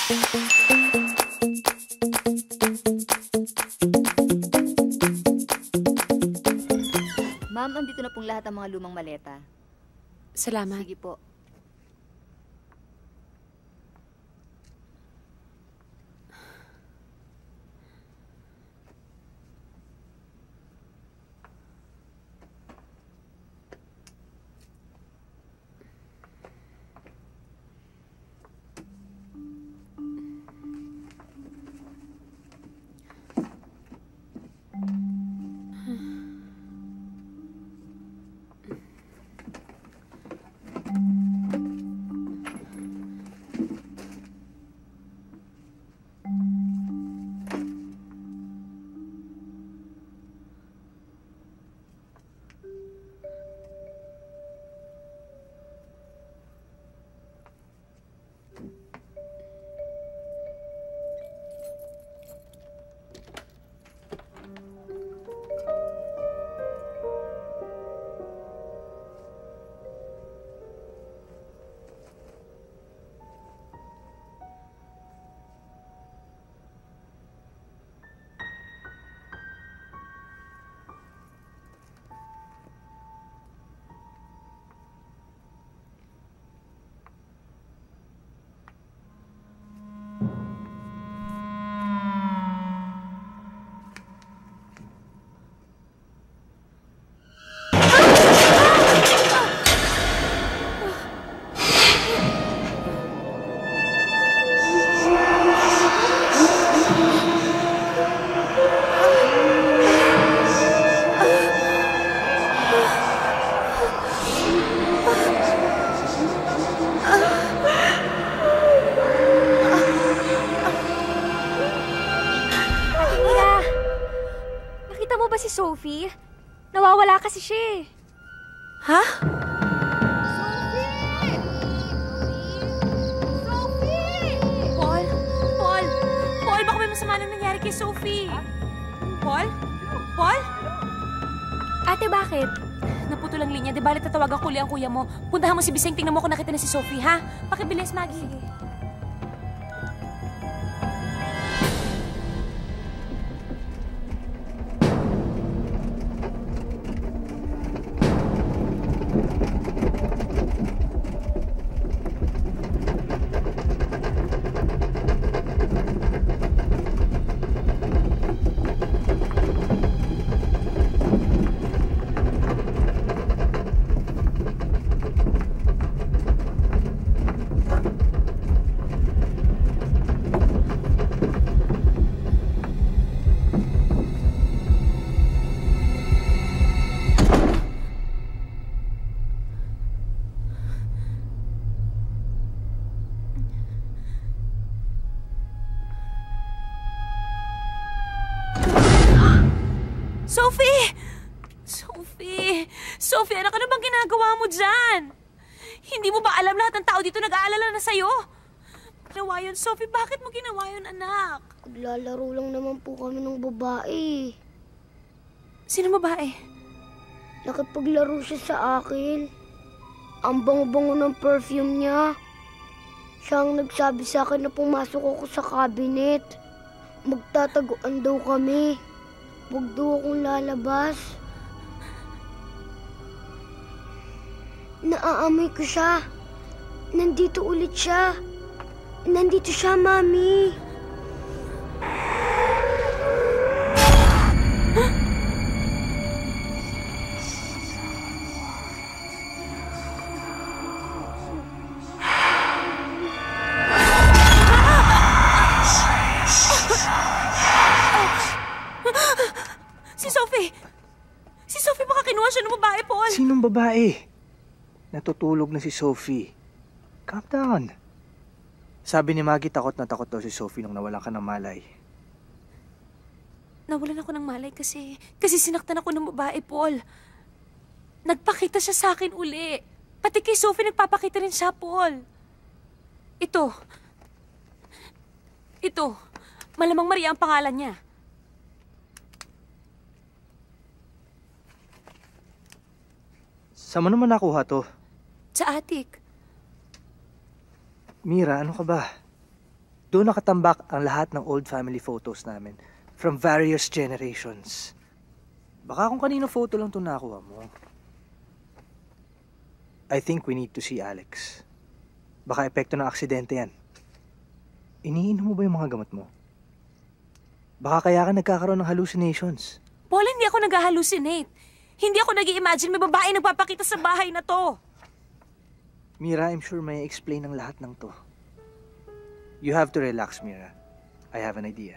Ma'am, andito na pong lahat ang mga lumang maleta. Salamat. Sige po. Si Sophie? Nawawala kasi siya eh. Ha? Sophie! Sophie! Paul? Paul? Paul, baka may masama nang nangyari kay Sophie. Paul? Paul? Ate, bakit? Naputo lang linya. Di balit tatawagan ko uli ang kuya mo. Puntahan mo si Biseng. Tingnan mo kung nakita na si Sophie, ha? Pakibilis, Maggie. Sige. Sophie! Sophie! Sophie, ano ka na bang ginagawa mo dyan? Hindi mo ba alam lahat ng tao dito nag-aalala na sa'yo? Ginawa yun, Sophie. Bakit mo ginawa yun, anak? Naglalaro lang naman po kami ng babae. Sino babae? Nakipaglaro siya sa akin. Ang bango-bango ng perfume niya. Siya ang nagsabi sa akin na pumasok ako sa cabinet. Magtataguan daw kami. Huwag daw akong lalabas. Naaamoy ko siya. Nandito ulit siya. Nandito siya, Mami. Si Sophie! Si Sophie, baka kinuha siya ng babae, Paul! Sinong babae? Natutulog na si Sophie. Calm down. Sabi ni Maggie, takot na takot daw si Sophie nung nawala ka ng malay. Nawalan ako ng malay kasi sinaktan ako ng babae, Paul. Nagpakita siya sa akin uli. Pati kay Sophie nagpapakita rin siya, Paul. Ito. Malamang Maria ang pangalan niya. Saan mo naman nakuha to? Sa attic. Mira, ano ka ba? Doon nakatambak ang lahat ng old family photos namin from various generations. Baka kung kanino photo lang ito nakuha mo. I think we need to see Alex. Baka epekto ng aksidente yan. Iniinom mo ba yung mga gamot mo? Baka kaya ka nagkakaroon ng hallucinations. Paul, hindi ako nag-hallucinate. Hindi ako nag-i-imagine may babae nagpapakita sa bahay na to. Mira, I'm sure may explain ang lahat ng to. You have to relax, Mira. I have an idea.